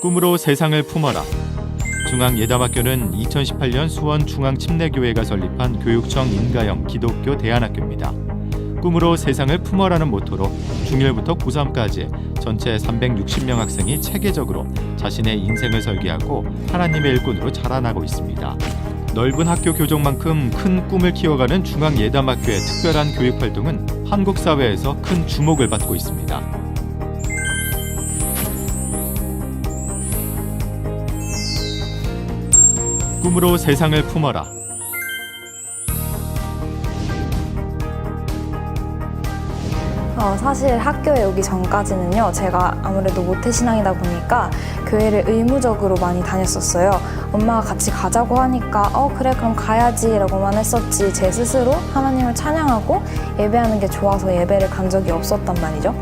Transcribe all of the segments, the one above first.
꿈으로 세상을 품어라. 중앙예담학교는 2018년 수원 중앙침례교회가 설립한 교육청 인가형 기독교 대안학교입니다. 꿈으로 세상을 품어라는 모토로 중1부터 고3까지 전체 360명 학생이 체계적으로 자신의 인생을 설계하고 하나님의 일꾼으로 자라나고 있습니다. 넓은 학교 교정만큼 큰 꿈을 키워가는 중앙예담학교의 특별한 교육 활동은 한국 사회에서 큰 주목을 받고 있습니다. 꿈으로 세상을 품어라. 사실 학교에 오기 전까지는요, 제가 아무래도 모태신앙이다 보니까 교회를 의무적으로 많이 다녔었어요. 엄마가 같이 가자고 하니까 그래 그럼 가야지 라고만 했었지, 제 스스로 하나님을 찬양하고 예배하는 게 좋아서 예배를 간 적이 없었단 말이죠.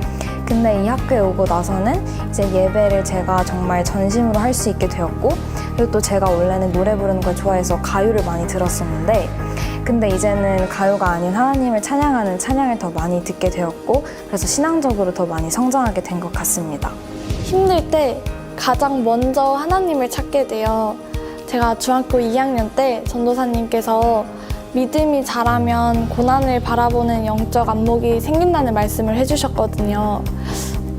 근데 이 학교에 오고 나서는 이제 예배를 제가 정말 전심으로 할 수 있게 되었고, 그리고 또 제가 원래는 노래 부르는 걸 좋아해서 가요를 많이 들었었는데, 근데 이제는 가요가 아닌 하나님을 찬양하는 찬양을 더 많이 듣게 되었고, 그래서 신앙적으로 더 많이 성장하게 된 것 같습니다. 힘들 때 가장 먼저 하나님을 찾게 돼요. 제가 중학교 2학년 때 전도사님께서 믿음이 자라면 고난을 바라보는 영적 안목이 생긴다는 말씀을 해주셨거든요.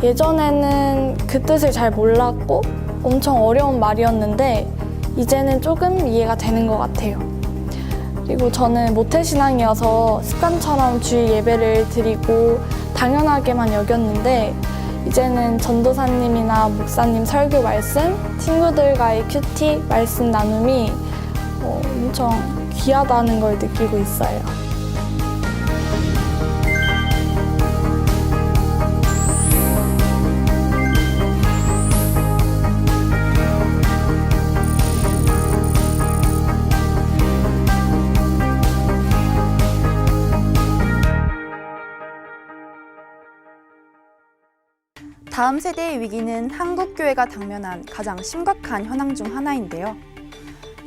예전에는 그 뜻을 잘 몰랐고 엄청 어려운 말이었는데 이제는 조금 이해가 되는 것 같아요. 그리고 저는 모태신앙이어서 습관처럼 주일 예배를 드리고 당연하게만 여겼는데, 이제는 전도사님이나 목사님 설교 말씀, 친구들과의 큐티 말씀 나눔이 엄청 귀하다는 걸 느끼고 있어요. 다음 세대의 위기는 한국교회가 당면한 가장 심각한 현황 중 하나인데요.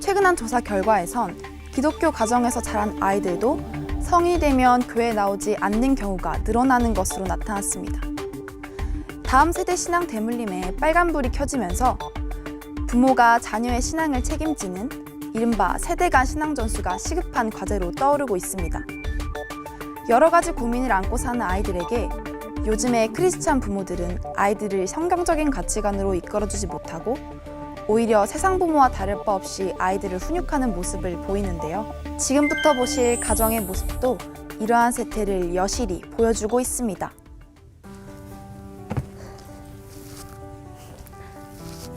최근 한 조사 결과에선 기독교 가정에서 자란 아이들도 성인이 되면 교회에 나오지 않는 경우가 늘어나는 것으로 나타났습니다. 다음 세대 신앙 대물림에 빨간불이 켜지면서 부모가 자녀의 신앙을 책임지는 이른바 세대 간 신앙 전수가 시급한 과제로 떠오르고 있습니다. 여러 가지 고민을 안고 사는 아이들에게 요즘의 크리스찬 부모들은 아이들을 성경적인 가치관으로 이끌어주지 못하고 오히려 세상 부모와 다를 바 없이 아이들을 훈육하는 모습을 보이는데요. 지금부터 보실 가정의 모습도 이러한 세태를 여실히 보여주고 있습니다.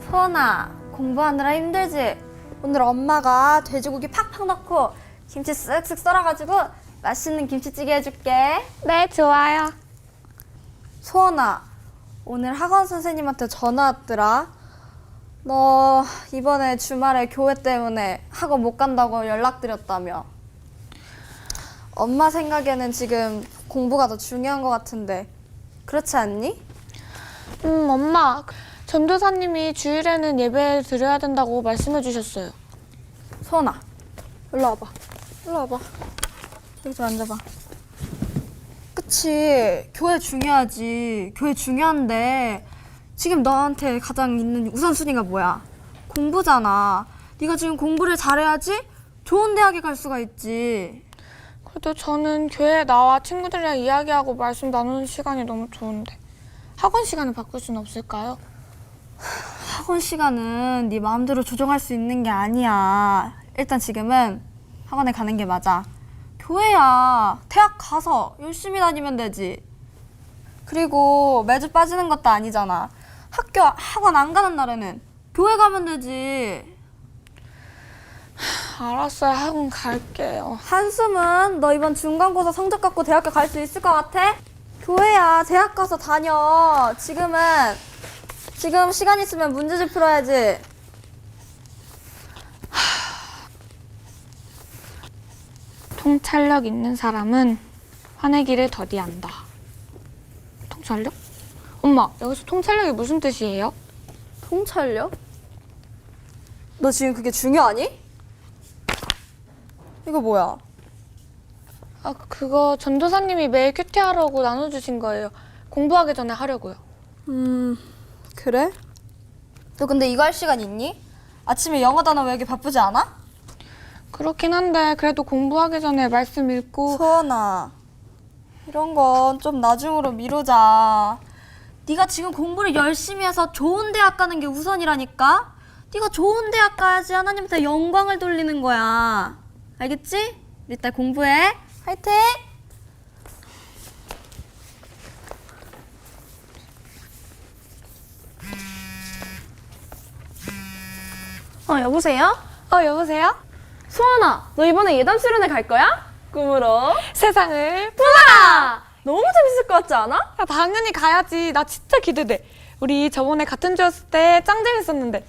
소원아, 공부하느라 힘들지? 오늘 엄마가 돼지고기 팍팍 넣고 김치 쓱쓱 썰어가지고 맛있는 김치찌개 해줄게. 네, 좋아요. 소원아, 오늘 학원 선생님한테 전화 왔더라. 너 이번에 주말에 교회 때문에 학원 못 간다고 연락드렸다며. 엄마 생각에는 지금 공부가 더 중요한 것 같은데 그렇지 않니? 엄마, 전도사님이 주일에는 예배 드려야 된다고 말씀해 주셨어요. 소원아, 일로 와봐. 일로 와봐. 여기 좀 앉아봐. 그치, 교회 중요하지. 교회 중요한데 지금 너한테 가장 있는 우선순위가 뭐야? 공부잖아. 네가 지금 공부를 잘해야지 좋은 대학에 갈 수가 있지. 그래도 저는 교회에 나와 친구들이랑 이야기하고 말씀 나누는 시간이 너무 좋은데 학원 시간을 바꿀 수는 없을까요? 학원 시간은 네 마음대로 조정할 수 있는 게 아니야. 일단 지금은 학원에 가는 게 맞아. 교회야, 대학 가서 열심히 다니면 되지. 그리고 매주 빠지는 것도 아니잖아. 학원 안 가는 날에는 교회 가면 되지. 알았어요, 학원 갈게요. 한숨은 너 이번 중간고사 성적 갖고 대학교 갈 수 있을 것 같아? 교회야, 대학 가서 다녀. 지금 시간 있으면 문제집 풀어야지. 통찰력 있는 사람은 화내기를 더디한다. 통찰력? 엄마, 여기서 통찰력이 무슨 뜻이에요? 통찰력? 너 지금 그게 중요하니? 이거 뭐야? 그거 전도사님이 매일 큐티하라고 나눠주신 거예요. 공부하기 전에 하려고요. 그래? 너 근데 이거 할 시간 있니? 아침에 영어 단어 외우기 바쁘지 않아? 그렇긴 한데 그래도 공부하기 전에 말씀 읽고. 소연아, 이런 건 좀 나중으로 미루자. 네가 지금 공부를 열심히 해서 좋은 대학 가는 게 우선이라니까? 네가 좋은 대학 가야지 하나님한테 영광을 돌리는 거야. 알겠지? 우리 딸 공부해. 화이팅! 여보세요? 여보세요? 소원아, 너 이번에 예담 수련회 갈 거야? 꿈으로 세상을. 아, 너무 재밌을 것 같지 않아? 야, 당연히 가야지. 나 진짜 기대돼. 우리 저번에 같은 주였을 때 짱 재밌었는데.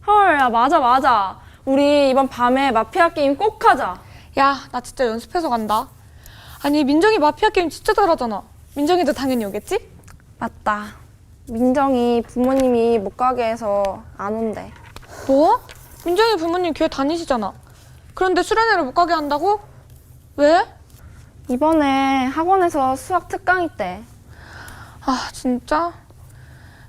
헐, 야 맞아. 우리 이번 밤에 마피아 게임 꼭 하자. 야, 나 진짜 연습해서 간다. 아니, 민정이 마피아 게임 진짜 잘하잖아. 민정이도 당연히 오겠지? 맞다. 민정이 부모님이 못 가게 해서 안 온대. 뭐? 민정이 부모님 교회 다니시잖아. 그런데 수련회를 못 가게 한다고? 왜? 이번에 학원에서 수학 특강 있대. 아, 진짜?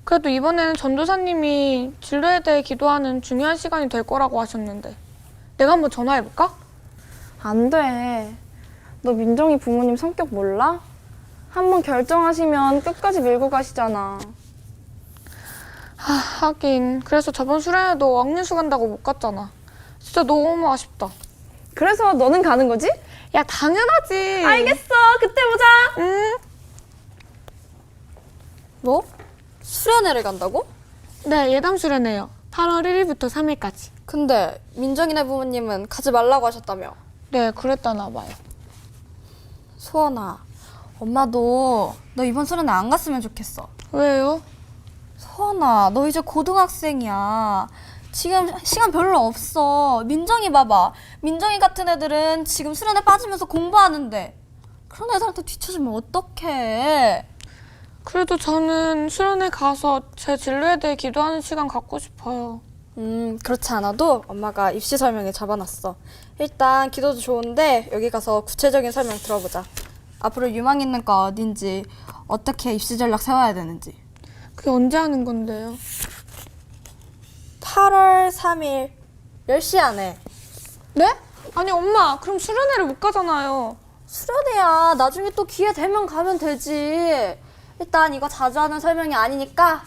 그래도 이번에는 전도사님이 진로에 대해 기도하는 중요한 시간이 될 거라고 하셨는데. 내가 한번 전화해볼까? 안 돼. 너 민정이 부모님 성격 몰라? 한번 결정하시면 끝까지 밀고 가시잖아. 하긴. 그래서 저번 수련회도 억류수 간다고 못 갔잖아. 진짜 너무 아쉽다. 그래서 너는 가는 거지? 야, 당연하지. 알겠어. 그때 보자. 응. 뭐? 수련회를 간다고? 네, 예담 수련회요. 8월 1일부터 3일까지. 근데 민정이네 부모님은 가지 말라고 하셨다며. 네, 그랬다나 봐요. 소원아, 엄마도 너 이번 수련회 안 갔으면 좋겠어. 왜요? 소원아, 너 이제 고등학생이야. 지금 시간 별로 없어. 민정이 봐봐. 민정이 같은 애들은 지금 수련회 빠지면서 공부하는데 그런 애들한테 뒤처지면 어떡해. 그래도 저는 수련회 가서 제 진로에 대해 기도하는 시간 갖고 싶어요. 그렇지 않아도 엄마가 입시 설명에 잡아놨어. 일단 기도도 좋은데 여기 가서 구체적인 설명 들어보자. 앞으로 유망 있는 과 어딘지, 어떻게 입시 전략 세워야 되는지. 그게 언제 하는 건데요? 8월 3일 10시 안에. 네? 아니 엄마, 그럼 수련회를 못 가잖아요. 수련회야. 나중에 또 기회 되면 가면 되지. 일단 이거 자주 하는 설명이 아니니까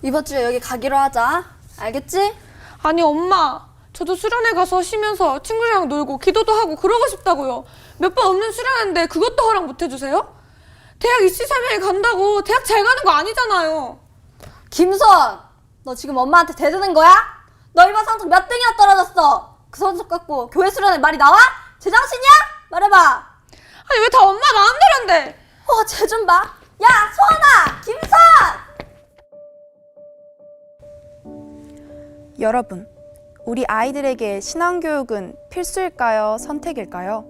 이번 주에 여기 가기로 하자. 알겠지? 아니 엄마, 저도 수련회 가서 쉬면서 친구들이랑 놀고 기도도 하고 그러고 싶다고요. 몇 번 없는 수련회인데 그것도 허락 못 해주세요? 대학 입시 설명회 간다고 대학 잘 가는 거 아니잖아요. 김선! 너 지금 엄마한테 대드는 거야? 너 이번 성적 몇 등이나 떨어졌어? 그 성적 갖고 교회 수련회 말이 나와? 제정신이야? 말해봐. 아니 왜 다 엄마 마음대로인데? 쟤 좀 봐. 야, 소원아! 김선! 여러분, 우리 아이들에게 신앙교육은 필수일까요? 선택일까요?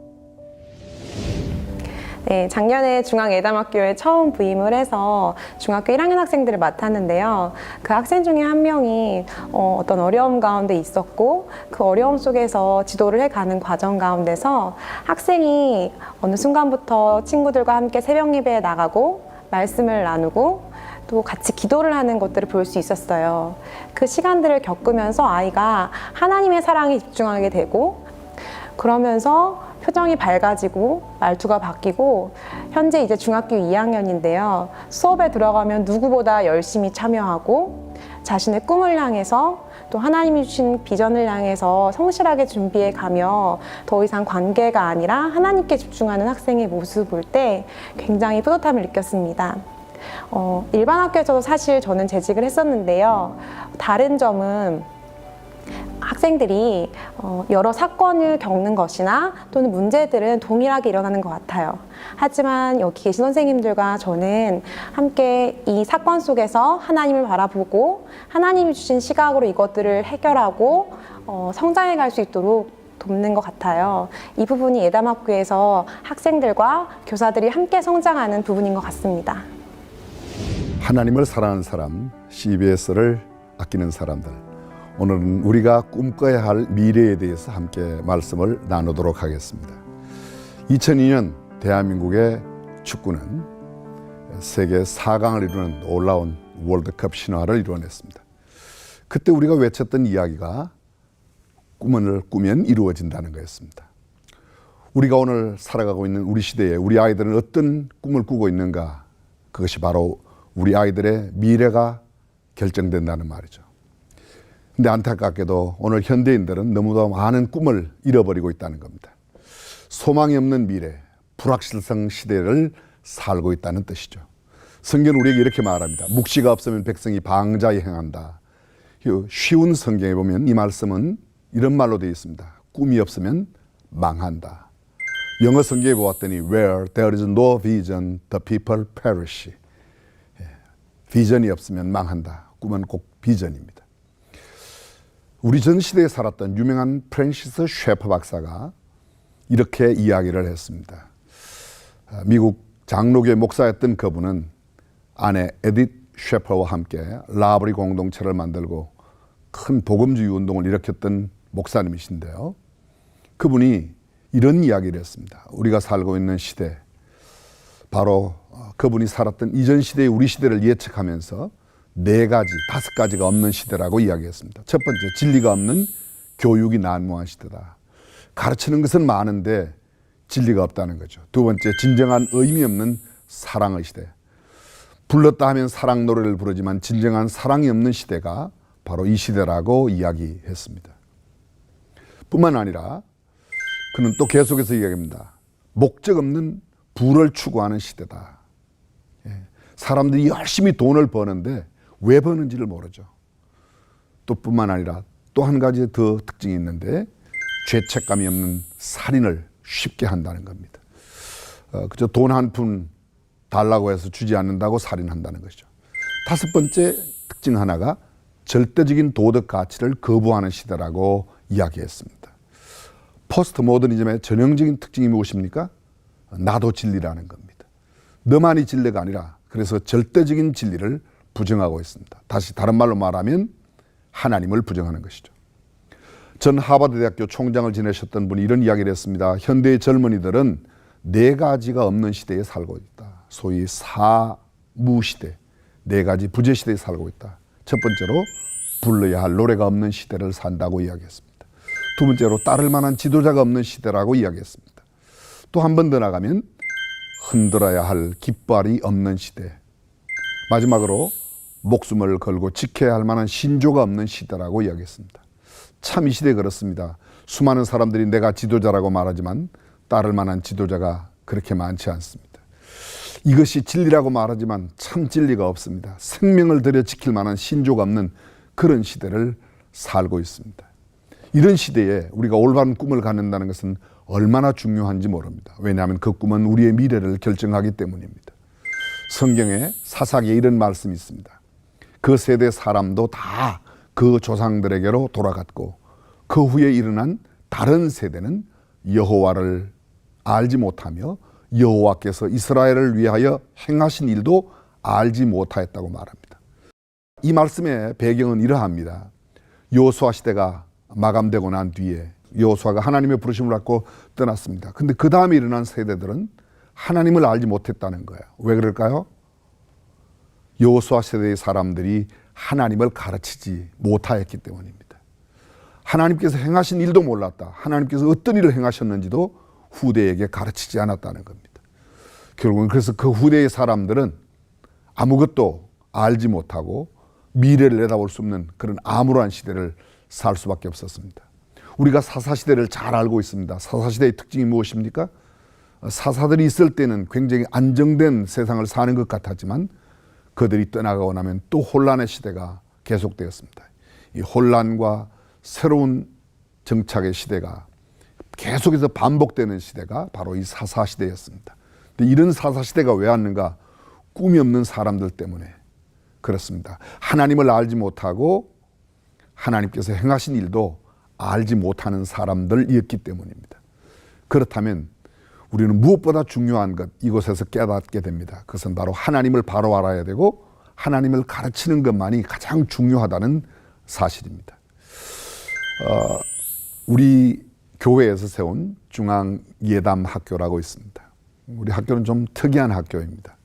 네, 작년에 중앙예담학교에 처음 부임을 해서 중학교 1학년 학생들을 맡았는데요. 그 학생 중에 한 명이 어떤 어려움 가운데 있었고 그 어려움 속에서 지도를 해가는 과정 가운데서 학생이 어느 순간부터 친구들과 함께 새벽 예배에 나가고 말씀을 나누고 또 같이 기도를 하는 것들을 볼 수 있었어요. 그 시간들을 겪으면서 아이가 하나님의 사랑에 집중하게 되고 그러면서 표정이 밝아지고 말투가 바뀌고 현재 이제 중학교 2학년인데요. 수업에 들어가면 누구보다 열심히 참여하고 자신의 꿈을 향해서 또 하나님이 주신 비전을 향해서 성실하게 준비해 가며 더 이상 관계가 아니라 하나님께 집중하는 학생의 모습을 볼 때 굉장히 뿌듯함을 느꼈습니다. 일반 학교에서도 사실 저는 재직을 했었는데요. 다른 점은 학생들이 여러 사건을 겪는 것이나 또는 문제들은 동일하게 일어나는 것 같아요. 하지만 여기 계신 선생님들과 저는 함께 이 사건 속에서 하나님을 바라보고 하나님이 주신 시각으로 이것들을 해결하고 성장해 갈 수 있도록 돕는 것 같아요. 이 부분이 예담학교에서 학생들과 교사들이 함께 성장하는 부분인 것 같습니다. 하나님을 사랑하는 사람, CBS를 아끼는 사람들, 오늘은 우리가 꿈꿔야 할 미래에 대해서 함께 말씀을 나누도록 하겠습니다. 2002년 대한민국의 축구는 세계 4강을 이루는 놀라운 월드컵 신화를 이루어냈습니다. 그때 우리가 외쳤던 이야기가 꿈을 꾸면 이루어진다는 거였습니다. 우리가 오늘 살아가고 있는 우리 시대에 우리 아이들은 어떤 꿈을 꾸고 있는가? 그것이 바로 우리 아이들의 미래가 결정된다는 말이죠. 근데 안타깝게도 오늘 현대인들은 너무도 많은 꿈을 잃어버리고 있다는 겁니다. 소망이 없는 미래, 불확실성 시대를 살고 있다는 뜻이죠. 성경은 우리에게 이렇게 말합니다. 묵시가 없으면 백성이 방자히 행한다. 쉬운 성경에 보면 이 말씀은 이런 말로 되어 있습니다. 꿈이 없으면 망한다. 영어 성경에 보았더니 Where there is no vision, the people perish. 비전이 없으면 망한다. 꿈은 꼭 비전입니다. 우리 전 시대에 살았던 유명한 프랜시스 셰퍼 박사가 이렇게 이야기를 했습니다. 미국 장로교회 목사였던 그분은 아내 에디트 셰퍼와 함께 라브리 공동체를 만들고 큰 복음주의 운동을 일으켰던 목사님이신데요. 그분이 이런 이야기를 했습니다. 우리가 살고 있는 시대, 바로 그분이 살았던 이전 시대의 우리 시대를 예측하면서 4가지, 5가지가 없는 시대라고 이야기했습니다. 첫 번째, 진리가 없는 교육이 난무한 시대다. 가르치는 것은 많은데 진리가 없다는 거죠. 두 번째, 진정한 의미 없는 사랑의 시대. 불렀다 하면 사랑 노래를 부르지만 진정한 사랑이 없는 시대가 바로 이 시대라고 이야기했습니다. 뿐만 아니라 그는 또 계속해서 이야기합니다. 목적 없는 부를 추구하는 시대다. 사람들이 열심히 돈을 버는데 왜 버는지를 모르죠. 또 뿐만 아니라 또 한 가지 더 특징이 있는데 죄책감이 없는 살인을 쉽게 한다는 겁니다. 그저 돈 한 푼 달라고 해서 주지 않는다고 살인한다는 것이죠. 5번째 특징 하나가 절대적인 도덕 가치를 거부하는 시대라고 이야기했습니다. 포스트 모더니즘의 전형적인 특징이 무엇입니까? 나도 진리라는 겁니다. 너만이 진리가 아니라 그래서 절대적인 진리를 부정하고 있습니다. 다른 말로 말하면 하나님을 부정하는 것이죠. 전 하버드 대학교 총장을 지내셨던 분이 이런 이야기를 했습니다. 현대의 젊은이들은 4가지가 없는 시대에 살고 있다. 소위 사무시대, 4가지 부재시대에 살고 있다. 첫 번째로 불러야 할 노래가 없는 시대를 산다고 이야기했습니다. 두 번째로 따를 만한 지도자가 없는 시대라고 이야기했습니다. 또 한 번 더 나가면 흔들어야 할 깃발이 없는 시대. 마지막으로 목숨을 걸고 지켜야 할 만한 신조가 없는 시대라고 이야기했습니다. 참 이 시대에 그렇습니다. 수많은 사람들이 내가 지도자라고 말하지만 따를 만한 지도자가 그렇게 많지 않습니다. 이것이 진리라고 말하지만 참 진리가 없습니다. 생명을 들여 지킬 만한 신조가 없는 그런 시대를 살고 있습니다. 이런 시대에 우리가 올바른 꿈을 갖는다는 것은 얼마나 중요한지 모릅니다. 왜냐하면 그 꿈은 우리의 미래를 결정하기 때문입니다. 성경에 사사기에 이런 말씀이 있습니다. 그 세대 사람도 다 그 조상들에게로 돌아갔고 그 후에 일어난 다른 세대는 여호와를 알지 못하며 여호와께서 이스라엘을 위하여 행하신 일도 알지 못하였다고 말합니다. 이 말씀의 배경은 이러합니다. 여호수아 시대가 마감되고 난 뒤에 여호수아가 하나님의 부르심을 받고 떠났습니다. 근데 그 다음에 일어난 세대들은 하나님을 알지 못했다는 거예요. 왜 그럴까요? 여호수아 세대의 사람들이 하나님을 가르치지 못하였기 때문입니다. 하나님께서 행하신 일도 몰랐다. 하나님께서 어떤 일을 행하셨는지도 후대에게 가르치지 않았다는 겁니다. 결국은 그래서 그 후대의 사람들은 아무것도 알지 못하고 미래를 내다볼 수 없는 그런 암울한 시대를 살 수밖에 없었습니다. 우리가 사사시대를 잘 알고 있습니다. 사사시대의 특징이 무엇입니까? 사사들이 있을 때는 굉장히 안정된 세상을 사는 것 같았지만 그들이 떠나가고 나면 또 혼란의 시대가 계속되었습니다. 이 혼란과 새로운 정착의 시대가 계속해서 반복되는 시대가 바로 이 사사시대였습니다. 근데 이런 사사시대가 왜 왔는가? 꿈이 없는 사람들 때문에 그렇습니다. 하나님을 알지 못하고 하나님께서 행하신 일도 알지 못하는 사람들이었기 때문입니다. 그렇다면 우리는 무엇보다 중요한 것 이곳에서 깨닫게 됩니다. 그것은 바로 하나님을 바로 알아야 되고 하나님을 가르치는 것만이 가장 중요하다는 사실입니다. 우리 교회에서 세운 중앙예담학교라고 있습니다. 우리 학교는 좀 특이한 학교입니다.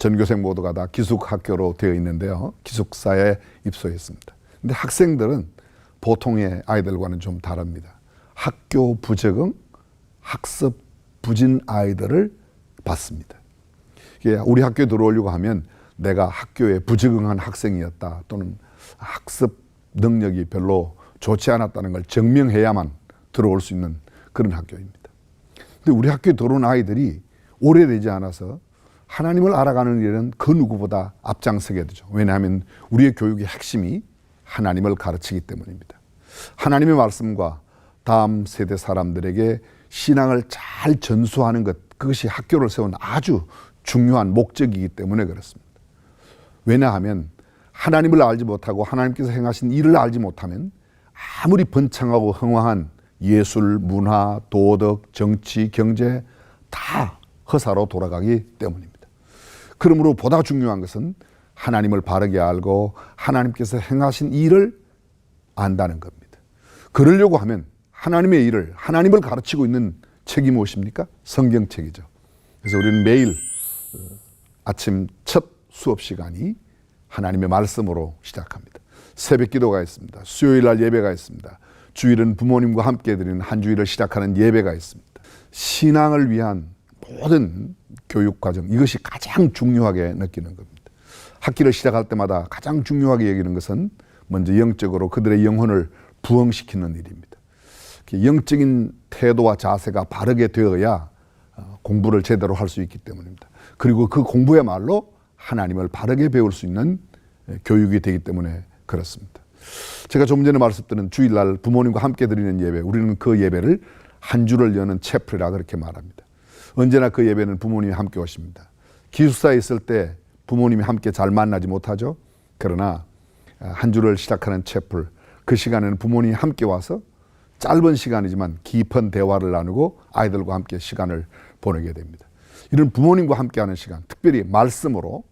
전교생 모두가 다 기숙학교로 되어 있는데요. 기숙사에 입소했습니다. 근데 학생들은 보통의 아이들과는 좀 다릅니다. 학교 부적응, 학습 부진 아이들을 받습니다. 이게 우리 학교에 들어오려고 하면 내가 학교에 부적응한 학생이었다 또는 학습 능력이 별로 좋지 않았다는 걸 증명해야만 들어올 수 있는 그런 학교입니다. 근데 우리 학교에 들어온 아이들이 오래되지 않아서 하나님을 알아가는 일은 그 누구보다 앞장서게 되죠. 왜냐하면 우리의 교육의 핵심이 하나님을 가르치기 때문입니다. 하나님의 말씀과 다음 세대 사람들에게 신앙을 잘 전수하는 것, 그것이 학교를 세운 아주 중요한 목적이기 때문에 그렇습니다. 왜냐하면 하나님을 알지 못하고 하나님께서 행하신 일을 알지 못하면 아무리 번창하고 흥황한 예술, 문화, 도덕, 정치, 경제 다 허사로 돌아가기 때문입니다. 그러므로 보다 중요한 것은 하나님을 바르게 알고 하나님께서 행하신 일을 안다는 겁니다. 그러려고 하면 하나님의 일을, 하나님을 가르치고 있는 책이 무엇입니까? 성경책이죠. 그래서 우리는 매일 아침 첫 수업 시간이 하나님의 말씀으로 시작합니다. 새벽 기도가 있습니다. 수요일 날 예배가 있습니다. 주일은 부모님과 함께 드리는 한 주일을 시작하는 예배가 있습니다. 신앙을 위한 모든 교육 과정, 이것이 가장 중요하게 느끼는 겁니다. 학기를 시작할 때마다 가장 중요하게 여기는 것은 먼저 영적으로 그들의 영혼을 부흥시키는 일입니다. 영적인 태도와 자세가 바르게 되어야 공부를 제대로 할 수 있기 때문입니다. 그리고 그 공부야말로 하나님을 바르게 배울 수 있는 교육이 되기 때문에 그렇습니다. 제가 조금 전에 말씀드린 주일날 부모님과 함께 드리는 예배, 우리는 그 예배를 한 주를 여는 채플이라 그렇게 말합니다. 언제나 그 예배는 부모님이 함께 오십니다. 기숙사에 있을 때 부모님이 함께 잘 만나지 못하죠. 그러나 한 주를 시작하는 채플, 그 시간에는 부모님이 함께 와서 짧은 시간이지만 깊은 대화를 나누고 아이들과 함께 시간을 보내게 됩니다. 이런 부모님과 함께하는 시간, 특별히 말씀으로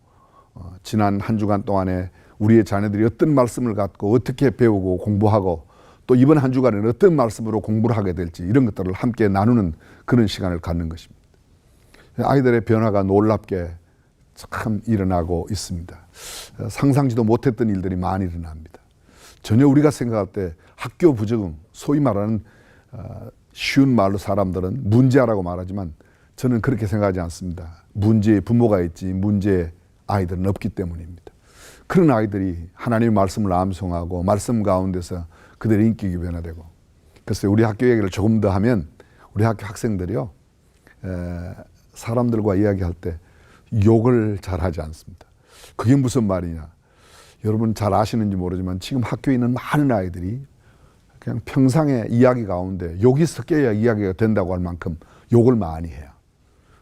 지난 한 주간 동안에 우리의 자녀들이 어떤 말씀을 갖고 어떻게 배우고 공부하고 또 이번 한 주간에는 어떤 말씀으로 공부를 하게 될지 이런 것들을 함께 나누는 그런 시간을 갖는 것입니다. 아이들의 변화가 놀랍게 참 일어나고 있습니다. 상상지도 못했던 일들이 많이 일어납니다. 전혀 우리가 생각할 때 학교 부적응, 소위 말하는 쉬운 말로 사람들은 문제아라고 말하지만 저는 그렇게 생각하지 않습니다. 문제의 부모가 있지 문제의 아이들은 없기 때문입니다. 그런 아이들이 하나님의 말씀을 암송하고 말씀 가운데서 그들의 인격이 변화되고, 그래서 우리 학교 얘기를 조금 더 하면 우리 학교 학생들이요, 사람들과 이야기할 때 욕을 잘 하지 않습니다. 그게 무슨 말이냐? 여러분 잘 아시는지 모르지만 지금 학교에 있는 많은 아이들이 그냥 평상의 이야기 가운데 욕이 섞여야 이야기가 된다고 할 만큼 욕을 많이 해요.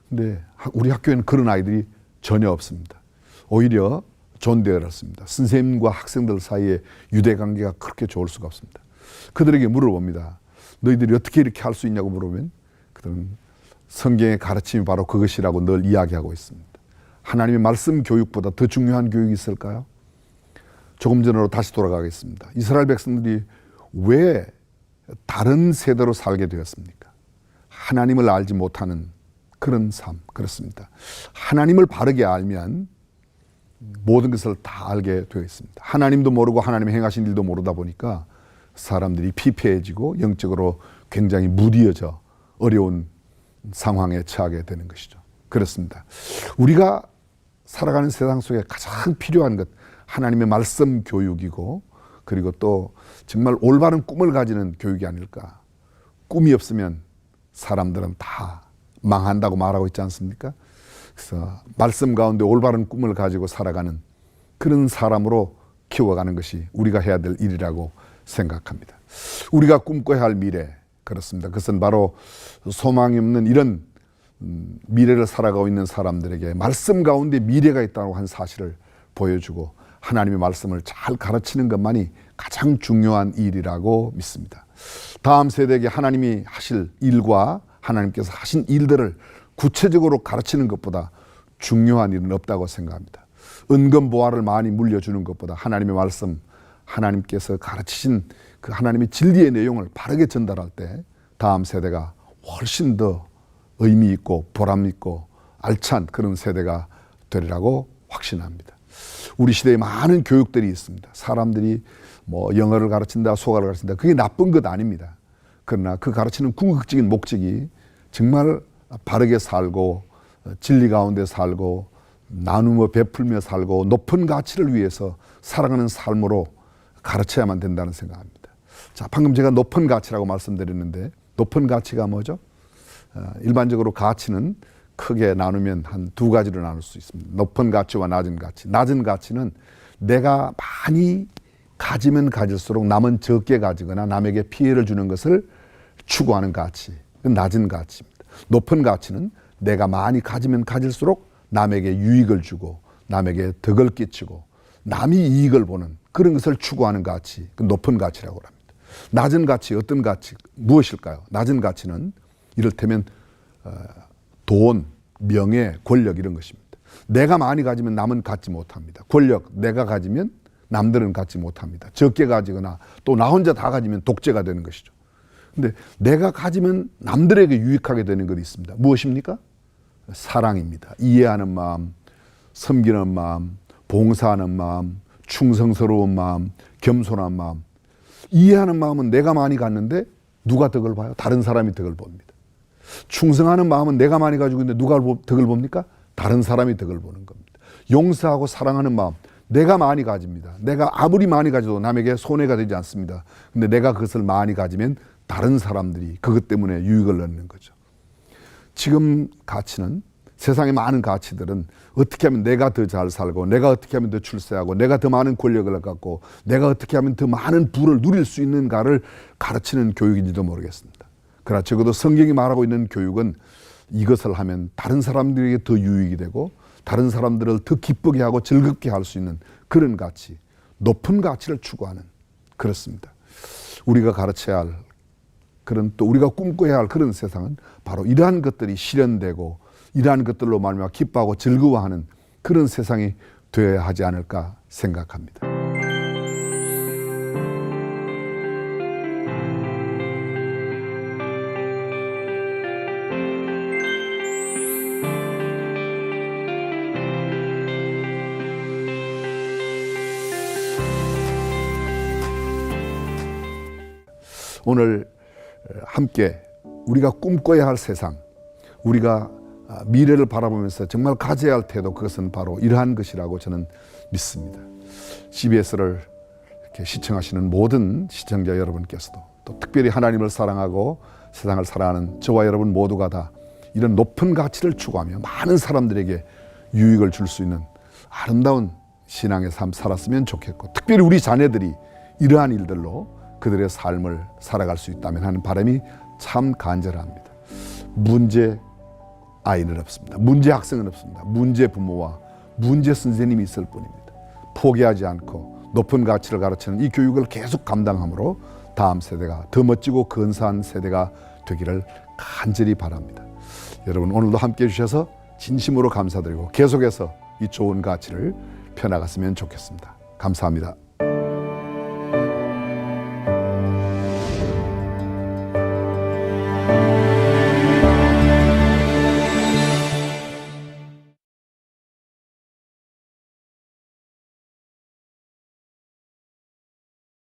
근데 우리 학교에는 그런 아이들이 전혀 없습니다. 오히려 존대어렸습니다. 선생님과 학생들 사이에 유대관계가 그렇게 좋을 수가 없습니다. 그들에게 물어봅니다. 너희들이 어떻게 이렇게 할 수 있냐고 물어보면 그들은 성경의 가르침이 바로 그것이라고 늘 이야기하고 있습니다. 하나님의 말씀 교육보다 더 중요한 교육이 있을까요? 조금 전으로 다시 돌아가겠습니다. 이스라엘 백성들이 왜 다른 세대로 살게 되었습니까? 하나님을 알지 못하는 그런 삶, 그렇습니다. 하나님을 바르게 알면 모든 것을 다 알게 되어 있습니다. 하나님도 모르고 하나님의 행하신 일도 모르다 보니까 사람들이 피폐해지고 영적으로 굉장히 무디어져 어려운 상황에 처하게 되는 것이죠. 그렇습니다. 우리가 살아가는 세상 속에 가장 필요한 것, 하나님의 말씀 교육이고, 그리고 또 정말 올바른 꿈을 가지는 교육이 아닐까. 꿈이 없으면 사람들은 다 망한다고 말하고 있지 않습니까? 그래서 말씀 가운데 올바른 꿈을 가지고 살아가는 그런 사람으로 키워가는 것이 우리가 해야 될 일이라고 생각합니다. 우리가 꿈꿔야 할 미래, 그렇습니다. 그것은 바로 소망이 없는 이런 미래를 살아가고 있는 사람들에게 말씀 가운데 미래가 있다고 한 사실을 보여주고 하나님의 말씀을 잘 가르치는 것만이 가장 중요한 일이라고 믿습니다. 다음 세대에게 하나님이 하실 일과 하나님께서 하신 일들을 구체적으로 가르치는 것보다 중요한 일은 없다고 생각합니다. 은근보화를 많이 물려주는 것보다 하나님의 말씀, 하나님께서 가르치신 그 하나님의 진리의 내용을 바르게 전달할 때 다음 세대가 훨씬 더 의미 있고 보람 있고 알찬 그런 세대가 되리라고 확신합니다. 우리 시대에 많은 교육들이 있습니다. 사람들이 뭐 영어를 가르친다, 수학을 가르친다. 그게 나쁜 것 아닙니다. 그러나 그 가르치는 궁극적인 목적이 정말 바르게 살고 진리 가운데 살고 나누며 베풀며 살고 높은 가치를 위해서 살아가는 삶으로 가르쳐야만 된다는 생각합니다. 자, 방금 제가 높은 가치라고 말씀드렸는데 높은 가치가 뭐죠? 일반적으로 가치는 크게 나누면 한 두 가지로 나눌 수 있습니다. 높은 가치와 낮은 가치. 낮은 가치는 내가 많이 가지면 가질수록 남은 적게 가지거나 남에게 피해를 주는 것을 추구하는 가치. 그건 낮은 가치입니다. 높은 가치는 내가 많이 가지면 가질수록 남에게 유익을 주고 남에게 덕을 끼치고 남이 이익을 보는 그런 것을 추구하는 가치. 그 높은 가치라고 합니다. 낮은 가치, 어떤 가치, 무엇일까요? 낮은 가치는 이를테면 돈, 명예, 권력 이런 것입니다. 내가 많이 가지면 남은 갖지 못합니다. 권력, 내가 가지면 남들은 갖지 못합니다. 적게 가지거나 또 나 혼자 다 가지면 독재가 되는 것이죠. 근데 내가 가지면 남들에게 유익하게 되는 것이 있습니다. 무엇입니까? 사랑입니다. 이해하는 마음, 섬기는 마음, 봉사하는 마음, 충성스러운 마음, 겸손한 마음. 이해하는 마음은 내가 많이 갖는데 누가 덕을 봐요? 다른 사람이 덕을 봅니다. 충성하는 마음은 내가 많이 가지고 있는데 누가 덕을 봅니까? 다른 사람이 덕을 보는 겁니다. 용서하고 사랑하는 마음, 내가 많이 가집니다. 내가 아무리 많이 가져도 남에게 손해가 되지 않습니다. 근데 내가 그것을 많이 가지면 다른 사람들이 그것 때문에 유익을 얻는 거죠. 지금 가치는, 세상의 많은 가치들은 어떻게 하면 내가 더 잘 살고, 내가 어떻게 하면 더 출세하고, 내가 더 많은 권력을 갖고, 내가 어떻게 하면 더 많은 부를 누릴 수 있는가를 가르치는 교육인지도 모르겠습니다. 그러나 적어도 성경이 말하고 있는 교육은 이것을 하면 다른 사람들에게 더 유익이 되고 다른 사람들을 더 기쁘게 하고 즐겁게 할 수 있는 그런 가치, 높은 가치를 추구하는, 그렇습니다. 우리가 가르쳐야 할 그런, 또 우리가 꿈꿔야 할 그런 세상은 바로 이러한 것들이 실현되고 이러한 것들로 말미암아 기뻐하고 즐거워하는 그런 세상이 되어야 하지 않을까 생각합니다. 오늘 함께 우리가 꿈꿔야 할 세상, 우리가 미래를 바라보면서 정말 가져야 할 태도, 그것은 바로 이러한 것이라고 저는 믿습니다. CBS를 이렇게 시청하시는 모든 시청자 여러분께서도, 또 특별히 하나님을 사랑하고 세상을 사랑하는 저와 여러분 모두가 다 이런 높은 가치를 추구하며 많은 사람들에게 유익을 줄 수 있는 아름다운 신앙의 삶 살았으면 좋겠고, 특별히 우리 자녀들이 이러한 일들로 그들의 삶을 살아갈 수 있다면 하는 바람이 참 간절합니다. 문제 아이는 없습니다. 문제 학생은 없습니다. 문제 부모와 문제 선생님이 있을 뿐입니다. 포기하지 않고 높은 가치를 가르치는 이 교육을 계속 감당함으로 다음 세대가 더 멋지고 근사한 세대가 되기를 간절히 바랍니다. 여러분, 오늘도 함께 해주셔서 진심으로 감사드리고 계속해서 이 좋은 가치를 펴나갔으면 좋겠습니다. 감사합니다.